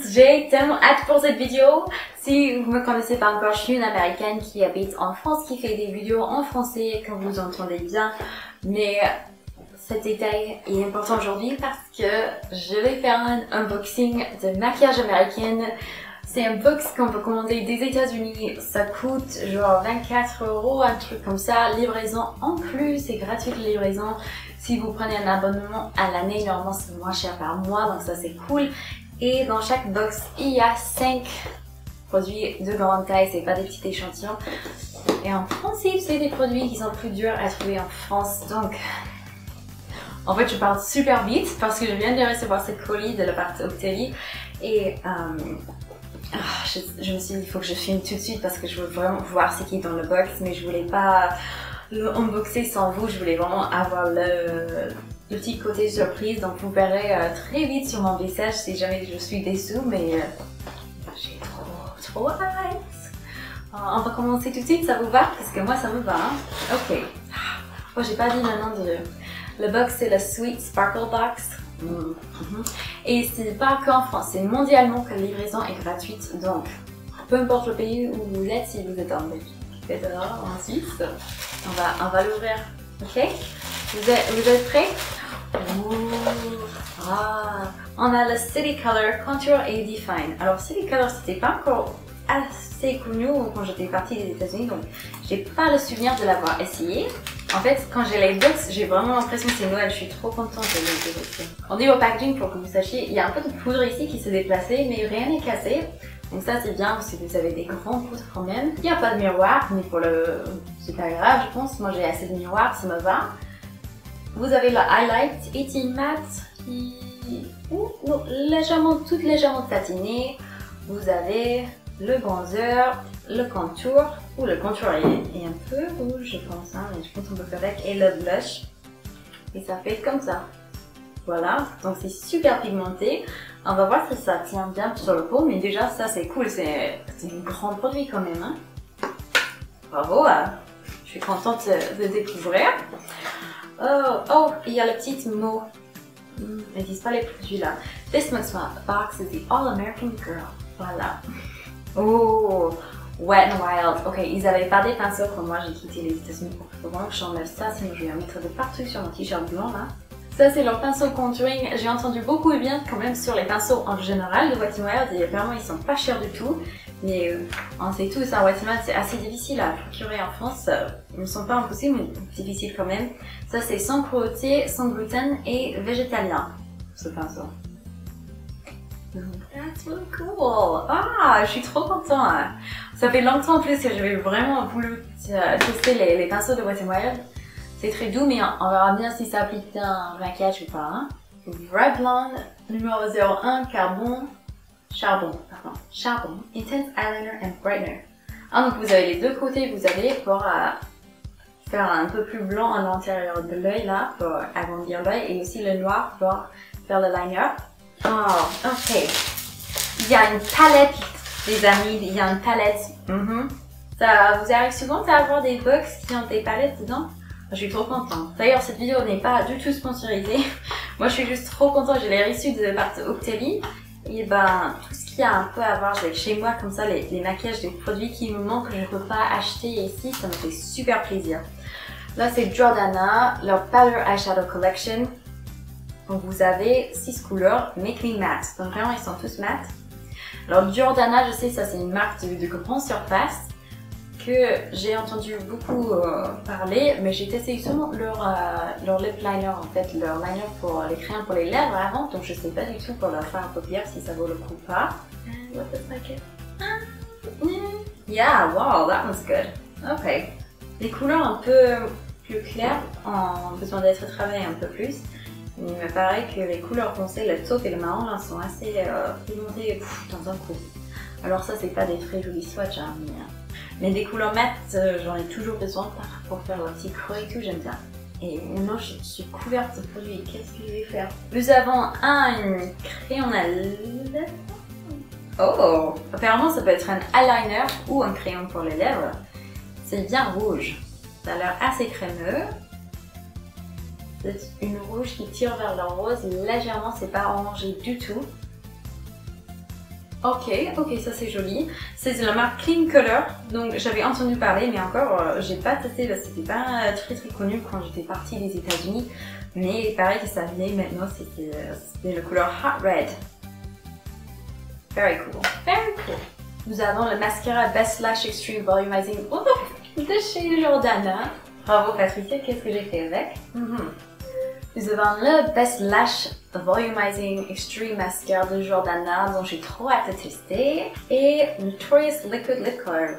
J'ai tellement hâte pour cette vidéo. Si vous me connaissez pas encore, je suis une américaine qui habite en France, qui fait des vidéos en français, comme vous entendez bien. Mais cet détail est important aujourd'hui parce que je vais faire un unboxing de maquillage américaine. C'est un box qu'on peut commander des États-Unis. Ça coûte genre 24 €, un truc comme ça. Livraison en plus, c'est gratuit de livraison. Si vous prenez un abonnement à l'année, normalement c'est moins cher par mois, donc ça c'est cool. Et dans chaque box, il y a 5 produits de grande taille, c'est pas des petits échantillons. Et en principe, c'est des produits qui sont plus durs à trouver en France. Donc, en fait, je parle super vite parce que je viens de recevoir ce colis de la part d'Octeli. Et je me suis dit, il faut que je filme tout de suite parce que je veux vraiment voir ce qui est dans le box. Mais je voulais pas le unboxer sans vous, je voulais vraiment avoir le petit côté surprise, donc vous verrez très vite sur mon visage si jamais je suis déçue, mais j'ai trop hâte. On va commencer tout de suite, ça vous va? Parce que moi ça me va. Hein? Ok. Oh, j'ai pas dit le nom de... Le box c'est le Sweet Sparkle Box. Et c'est pas qu'en France, c'est mondialement que la livraison est gratuite, donc peu importe le pays où vous êtes, si vous êtes en Belgique, en Suisse, on va l'ouvrir. Ok? Vous êtes prêts? On a le City Color Contour et Define. Alors City Color c'était pas encore assez connu quand j'étais partie des États-Unis, donc j'ai pas le souvenir de l'avoir essayé. En fait, quand j'ai les box, j'ai vraiment l'impression que c'est Noël. Je suis trop contente de les essayer. On dit au packaging, pour que vous sachiez, il y a un peu de poudre ici qui s'est déplacée, mais rien n'est cassé. Donc ça c'est bien si vous avez des grands poudres quand même. Il n'y a pas de miroir, mais pour le... c'est pas grave je pense. Moi j'ai assez de miroirs, ça me va. Vous avez le highlight Eating Matte qui est légèrement satiné. Vous avez le bronzer, le contour, ou le contour est un peu rouge je pense, hein, mais je pense qu'on peut faire avec, et le blush. Et ça fait comme ça. Voilà, donc c'est super pigmenté. On va voir si ça tient bien sur le peau, mais déjà ça c'est cool, c'est un grand produit quand même. Hein. Bravo, je suis contente de découvrir. Oh, il y a le petit mot. Ils disent pas les produits là. This box is the All-American Girl. Voilà. Oh, Wet n Wild. Ok, ils avaient pas des pinceaux quand moi j'ai quitté les États-Unis. Il faut vraiment que j'enlève ça, sinon je vais en mettre de partout sur mon t-shirt blanc là. Ça c'est leur pinceau contouring. J'ai entendu beaucoup de bien quand même sur les pinceaux en général de Wet n Wild et apparemment ils sont pas chers du tout. Mais on sait tous, hein, Wet n Wild c'est assez difficile à procurer en France. Ils ne sont pas impossibles, mais difficiles quand même. Ça c'est sans cruauté, sans gluten et végétalien, ce pinceau. That's really cool! Ah, je suis trop contente! Ça fait longtemps en plus que j'avais vraiment voulu tester les pinceaux de Wet n Wild. C'est très doux, mais on verra bien si ça applique bien un maquillage ou pas. Hein. Revlon numéro 01, Charbon, Intense Eyeliner and Brightener. Ah, donc vous avez les deux côtés, vous avez pour faire un peu plus blanc à l'intérieur de l'œil là, pour agrandir l'œil, et aussi le noir pour faire le liner. Oh, ok. Il y a une palette, les amis, il y a une palette. Ça vous arrive souvent d'avoir des box qui ont des palettes dedans? Je suis trop contente. D'ailleurs, cette vidéo n'est pas du tout sponsorisée. Moi, je suis juste trop contente. Je l'ai reçue de la part d'Octeli. Et ben, tout ce qu'il y a un peu à voir, je l'ai chez moi, comme ça, les maquillages, des produits qui me manquent, que je ne peux pas acheter ici, ça me fait super plaisir. Là, c'est Jordana, leur Powder Eyeshadow Collection. Donc, vous avez 6 couleurs, Make Me Matte. Donc, vraiment, ils sont tous mattes. Alors, Jordana, je sais, ça, c'est une marque de grande surface que j'ai entendu beaucoup parler, mais j'ai testé seulement leur lip liner, en fait, leur liner pour les crayons pour les lèvres avant, donc je sais pas du tout pour leur faire paupières si ça vaut le coup ou pas. And what does that get? Yeah, wow, that was good. Ok. Les couleurs un peu plus claires ont besoin d'être travaillées un peu plus. Il me paraît que les couleurs foncées, le taupe et le marron, là, sont assez pigmentées dans un coup. Alors ça, c'est pas des très jolis swatchs, hein, mais... Mais des couleurs mates, j'en ai toujours besoin pour faire le petit creux et tout, j'aime bien. Et maintenant, je suis couverte de produits. Qu'est-ce que je vais faire? Nous avons un crayon à lèvres. Oh! Apparemment, ça peut être un eyeliner ou un crayon pour les lèvres. C'est bien rouge. Ça a l'air assez crémeux. C'est une rouge qui tire vers le rose légèrement, c'est pas orangé du tout. Ok, ça c'est joli. C'est de la marque Clean Color, donc j'avais entendu parler, mais encore j'ai pas testé parce que c'était pas très connu quand j'étais partie des États-Unis. Mais pareil que ça venait maintenant, c'était la couleur Hot Red. Very cool, very cool. Nous avons le mascara Best Lash Extreme Volumizing de chez Jordana. Bravo Patricia, qu'est-ce que j'ai fait avec? Nous avons le Best Lash Volumizing Extreme Mascara de Jordana dont j'ai trop hâte de tester. Et Notorious Liquid Lip Color.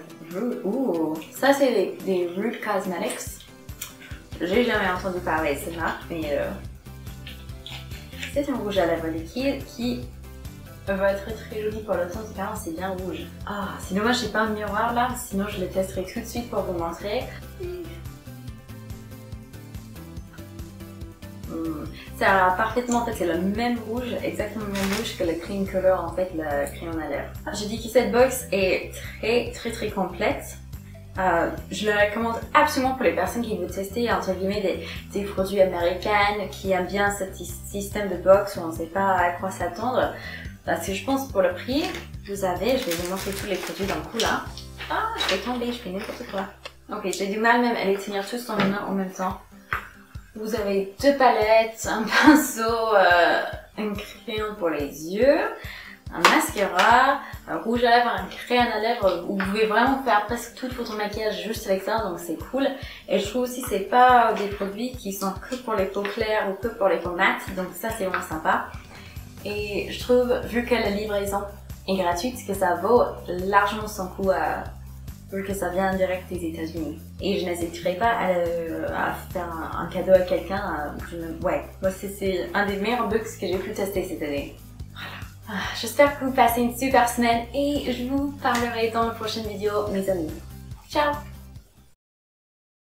Ouh, ça c'est des Rude Cosmetics. J'ai jamais entendu parler de cette marque, mais c'est un rouge à lèvres liquide qui va être très joli pour le temps de carence, c'est bien rouge. Ah, c'est dommage j'ai pas un miroir là, sinon je le testerai tout de suite pour vous montrer. Ça a parfaitement, en fait, c'est le même rouge, exactement le même rouge que le Clean Color, en fait, le crayon à lèvres. Je dis que cette box est très complète. Je le recommande absolument pour les personnes qui veulent tester, entre guillemets, des produits américains, qui aiment bien ce système de box où on ne sait pas à quoi s'attendre. Parce que je pense pour le prix, vous avez, je vais vous montrer tous les produits d'un coup là. Ah, je vais tomber, je fais n'importe quoi. Ok, j'ai du mal même à les tenir tous dans mes mains en même temps. Vous avez deux palettes, un pinceau, un crayon pour les yeux, un mascara, un rouge à lèvres, un crayon à lèvres. Vous pouvez vraiment faire presque tout votre maquillage juste avec ça, donc c'est cool. Et je trouve aussi que c'est pas des produits qui sont que pour les peaux claires ou que pour les peaux mates, donc ça c'est vraiment sympa. Et je trouve, vu que la livraison est gratuite, que ça vaut largement son coup vu que ça vient direct des États-Unis. Et je n'hésiterai pas à faire un cadeau à quelqu'un. Ouais, moi c'est un des meilleurs bugs que j'ai pu tester cette année. Voilà. J'espère que vous passez une super semaine et je vous parlerai dans la prochaine vidéo, mes amis. Ciao!